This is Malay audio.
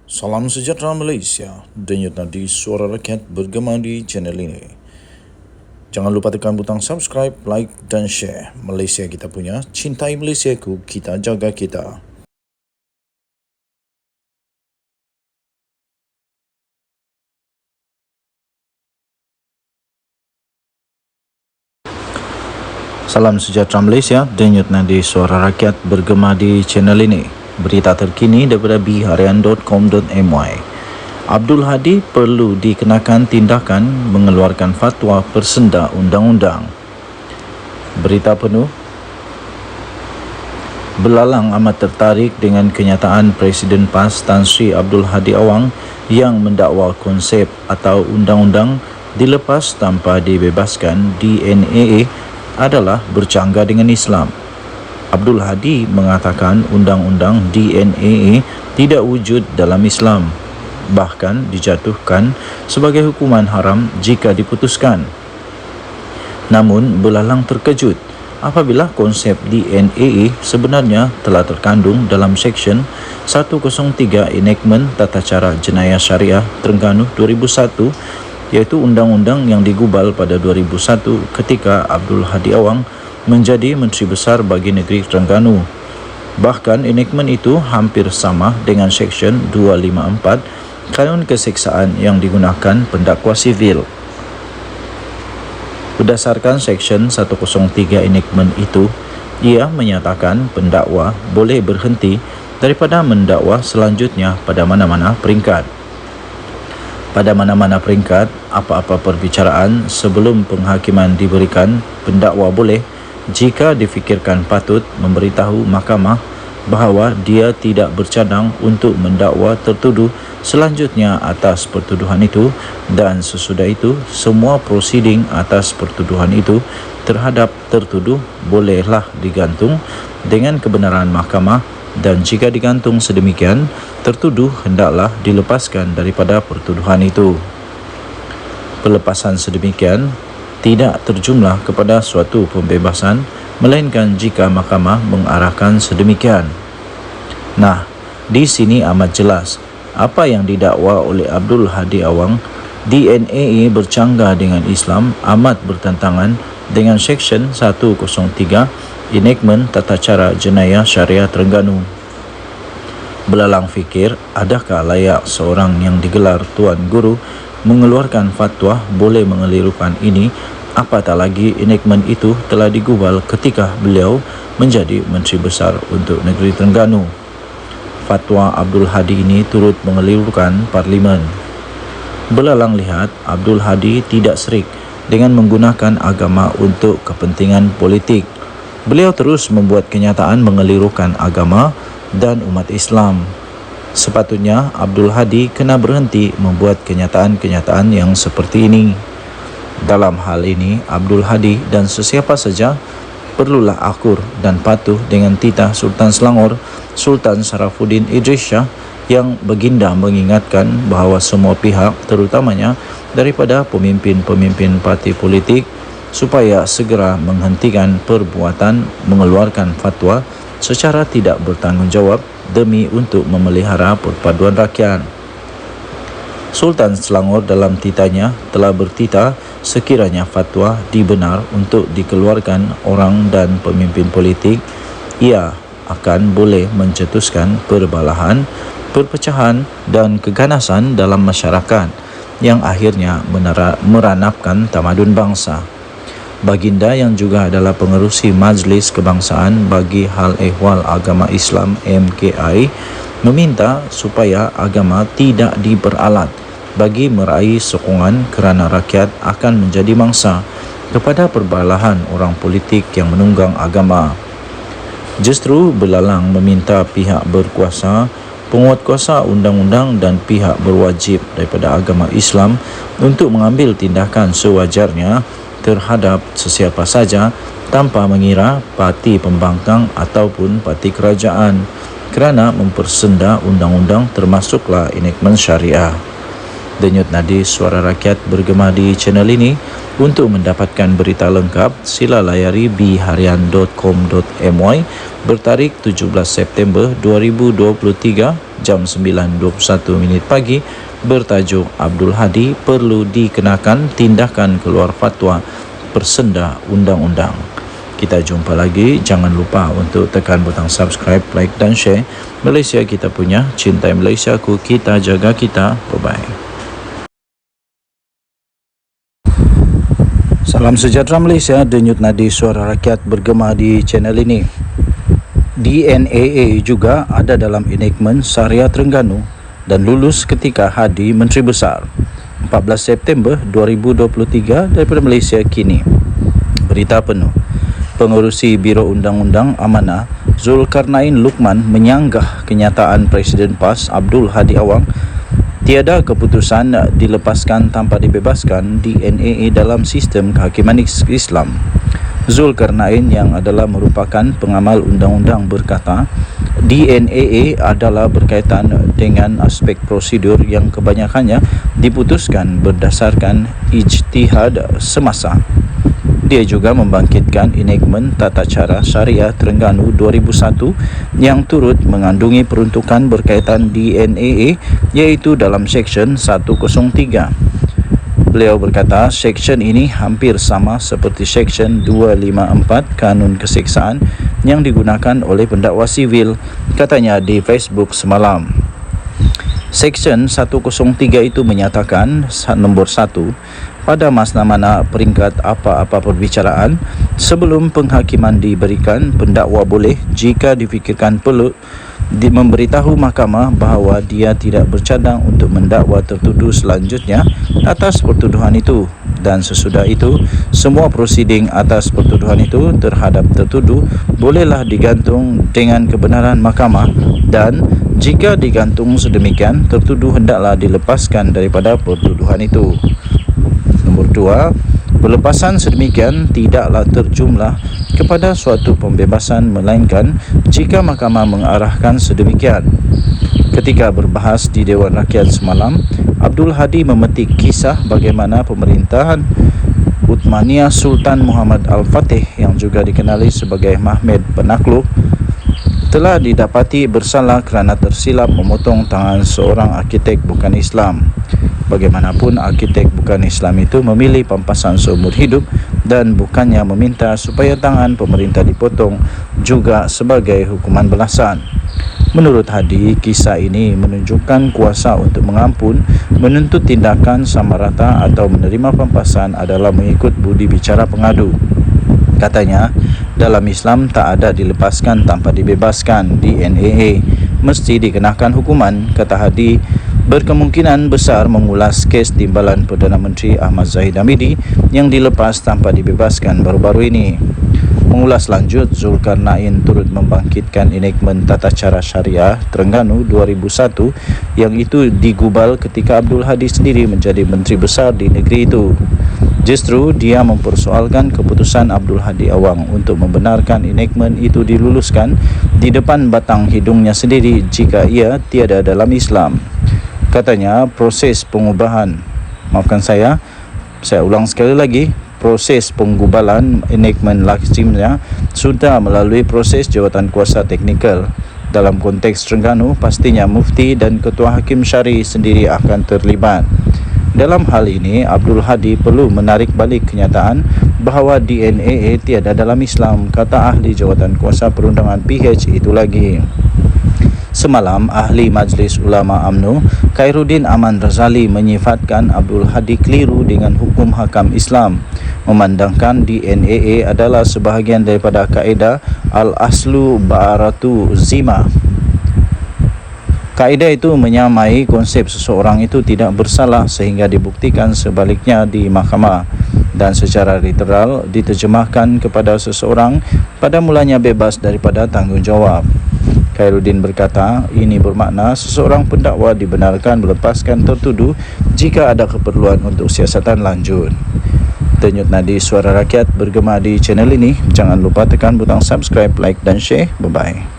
Salam sejahtera Malaysia, denyut nadi suara rakyat bergema di channel ini. Jangan lupa tekan butang subscribe, like dan share. Malaysia kita punya, cintai Malaysiaku, kita jaga kita. Salam sejahtera Malaysia, denyut nadi suara rakyat bergema di channel ini. Berita terkini daripada bharian.com.my. Abdul Hadi perlu dikenakan tindakan mengeluarkan fatwa persenda undang-undang. Berita penuh. Belalang amat tertarik dengan kenyataan Presiden PAS Tan Sri Abdul Hadi Awang yang mendakwa konsep atau undang-undang dilepas tanpa dibebaskan DNAA adalah bercanggah dengan Islam. Abdul Hadi mengatakan undang-undang DNAA tidak wujud dalam Islam, bahkan dijatuhkan sebagai hukuman haram jika diputuskan. Namun, belalang terkejut apabila konsep DNAA sebenarnya telah terkandung dalam Seksyen 103 Enactment Tata Cara Jenayah Syariah Terengganu 2001, iaitu undang-undang yang digubal pada 2001 ketika Abdul Hadi Awang menjadi Menteri Besar bagi Negeri Terengganu. Bahkan enactment itu hampir sama dengan Seksyen 254 Kanun Keseksaan yang digunakan pendakwa sivil. Berdasarkan Seksyen 103 enactment itu, ia menyatakan pendakwa boleh berhenti daripada mendakwa selanjutnya pada mana-mana peringkat. Pada mana-mana peringkat, apa-apa perbicaraan sebelum penghakiman diberikan, pendakwa boleh, jika difikirkan patut, memberitahu mahkamah bahawa dia tidak bercadang untuk mendakwa tertuduh selanjutnya atas pertuduhan itu, dan sesudah itu semua prosiding atas pertuduhan itu terhadap tertuduh bolehlah digantung dengan kebenaran mahkamah, dan jika digantung sedemikian, tertuduh hendaklah dilepaskan daripada pertuduhan itu. Pelepasan sedemikian tidak terjumlah kepada suatu pembebasan, melainkan jika mahkamah mengarahkan sedemikian. Nah, di sini amat jelas apa yang didakwa oleh Abdul Hadi Awang. DNAA bercanggah dengan Islam, amat bertentangan dengan Seksyen 103 Enactment Tata Cara Jenayah Syariah Terengganu. Belalang fikir, adakah layak seorang yang digelar Tuan Guru mengeluarkan fatwa boleh mengelirukan ini, apatah lagi enactment itu telah digubal ketika beliau menjadi Menteri Besar untuk Negeri Terengganu. Fatwa Abdul Hadi ini turut mengelirukan Parlimen. Belalang lihat Abdul Hadi tidak serik dengan menggunakan agama untuk kepentingan politik. Beliau terus membuat kenyataan mengelirukan agama dan umat Islam. Sepatutnya Abdul Hadi kena berhenti membuat kenyataan-kenyataan yang seperti ini. Dalam hal ini, Abdul Hadi dan sesiapa saja perlulah akur dan patuh dengan titah Sultan Selangor, Sultan Sarafuddin Idris Shah, yang baginda mengingatkan bahawa semua pihak, terutamanya daripada pemimpin-pemimpin parti politik, supaya segera menghentikan perbuatan mengeluarkan fatwa secara tidak bertanggungjawab demi untuk memelihara perpaduan rakyat. Sultan Selangor dalam titahnya telah bertitah sekiranya fatwa dibenar untuk dikeluarkan orang dan pemimpin politik, ia akan boleh mencetuskan perbalahan, perpecahan dan keganasan dalam masyarakat yang akhirnya meranapkan tamadun bangsa. Baginda yang juga adalah pengerusi Majlis Kebangsaan bagi Hal Ehwal Agama Islam MKI meminta supaya agama tidak diperalat bagi meraih sokongan kerana rakyat akan menjadi mangsa kepada perbalahan orang politik yang menunggang agama. Justru belalang meminta pihak berkuasa, penguatkuasa undang-undang dan pihak berwajib daripada agama Islam untuk mengambil tindakan sewajarnya terhadap sesiapa saja tanpa mengira parti pembangkang ataupun parti kerajaan kerana mempersenda undang-undang termasuklah enactment syariah. Denyut nadi suara rakyat bergema di channel ini. Untuk mendapatkan berita lengkap, sila layari bharian.com.my bertarikh 17 September 2023 jam 9.21 pagi bertajuk Abdul Hadi perlu dikenakan tindakan keluar fatwa persenda undang-undang. Kita jumpa lagi. Jangan lupa untuk tekan butang subscribe, like dan share. Malaysia kita punya, cintai Malaysia ku, kita jaga kita. Bye-bye. Salam sejahtera Malaysia, denyut nadi suara rakyat bergema di channel ini. DNAA juga ada dalam enactment Syariah Terengganu dan lulus ketika Hadi Menteri Besar 14 September 2023 daripada Malaysia Kini. Berita penuh. Pengerusi Biro Undang-Undang Amanah Zulkarnain Luqman menyanggah kenyataan Presiden PAS Abdul Hadi Awang tiada keputusan dilepaskan tanpa dibebaskan DNAA dalam sistem kehakiman Islam. Zulkarnain yang adalah merupakan pengamal undang-undang berkata, DNAA adalah berkaitan dengan aspek prosedur yang kebanyakannya diputuskan berdasarkan ijtihad semasa. Dia juga membangkitkan enactment Tata Cara Syariah Terengganu 2001 yang turut mengandungi peruntukan berkaitan DNAA iaitu dalam Seksyen 103. Beliau berkata seksyen ini hampir sama seperti Seksyen 254 Kanun Keseksaan yang digunakan oleh pendakwa sivil, katanya di Facebook semalam. Seksyen 103 itu menyatakan nombor 1, pada mana-mana peringkat apa-apa perbicaraan sebelum penghakiman diberikan, pendakwa boleh jika difikirkan perlu memberitahu mahkamah bahawa dia tidak bercadang untuk mendakwa tertuduh selanjutnya atas pertuduhan itu, dan sesudah itu semua prosiding atas pertuduhan itu terhadap tertuduh bolehlah digantung dengan kebenaran mahkamah, dan jika digantung sedemikian tertuduh hendaklah dilepaskan daripada pertuduhan itu. Nombor 2, pelepasan sedemikian tidaklah terjumlah kepada suatu pembebasan melainkan jika mahkamah mengarahkan sedemikian. Ketika berbahas di Dewan Rakyat semalam, Abdul Hadi memetik kisah bagaimana pemerintahan Uthmaniyah Sultan Muhammad Al-Fatih yang juga dikenali sebagai Mahmud Penakluk telah didapati bersalah kerana tersilap memotong tangan seorang arkitek bukan Islam. Bagaimanapun arkitek bukan Islam itu memilih pampasan seumur hidup dan bukannya meminta supaya tangan pemerintah dipotong juga sebagai hukuman belasan. Menurut Hadi, kisah ini menunjukkan kuasa untuk mengampun, menuntut tindakan sama rata atau menerima pampasan adalah mengikut budi bicara pengadu. Katanya, dalam Islam tak ada dilepaskan tanpa dibebaskan. DNAA mesti dikenakan hukuman, kata Hadi. Berkemungkinan besar mengulas kes timbalan Perdana Menteri Ahmad Zahid Hamidi yang dilepas tanpa dibebaskan baru-baru ini. Mengulas lanjut, Zulkarnain turut membangkitkan enactment Tata Cara Syariah Terengganu 2001 yang itu digubal ketika Abdul Hadi sendiri menjadi Menteri Besar di negeri itu. Justru dia mempersoalkan keputusan Abdul Hadi Awang untuk membenarkan enactment itu diluluskan di depan batang hidungnya sendiri jika ia tiada dalam Islam. Katanya proses pengubahan, saya ulang sekali lagi, proses penggubalan enactment lazimnya sudah melalui proses jawatan kuasa teknikal. Dalam konteks Terengganu, pastinya Mufti dan Ketua Hakim Syari sendiri akan terlibat. Dalam hal ini, Abdul Hadi perlu menarik balik kenyataan bahawa DNAA tiada dalam Islam, kata ahli jawatan kuasa perundangan PH itu lagi. Semalam, Ahli Majlis Ulama UMNO Khairuddin Aman Razali menyifatkan Abdul Hadi keliru dengan hukum hakam Islam, memandangkan DNAA adalah sebahagian daripada kaedah Al-Aslu Ba'aratu Zima. Kaedah itu menyamai konsep seseorang itu tidak bersalah sehingga dibuktikan sebaliknya di mahkamah, dan secara literal diterjemahkan kepada seseorang pada mulanya bebas daripada tanggungjawab. Khairuddin berkata, ini bermakna seseorang pendakwa dibenarkan melepaskan tertuduh jika ada keperluan untuk siasatan lanjut. Denyut nadi suara rakyat bergema di channel ini. Jangan lupa tekan butang subscribe, like dan share. Bye-bye.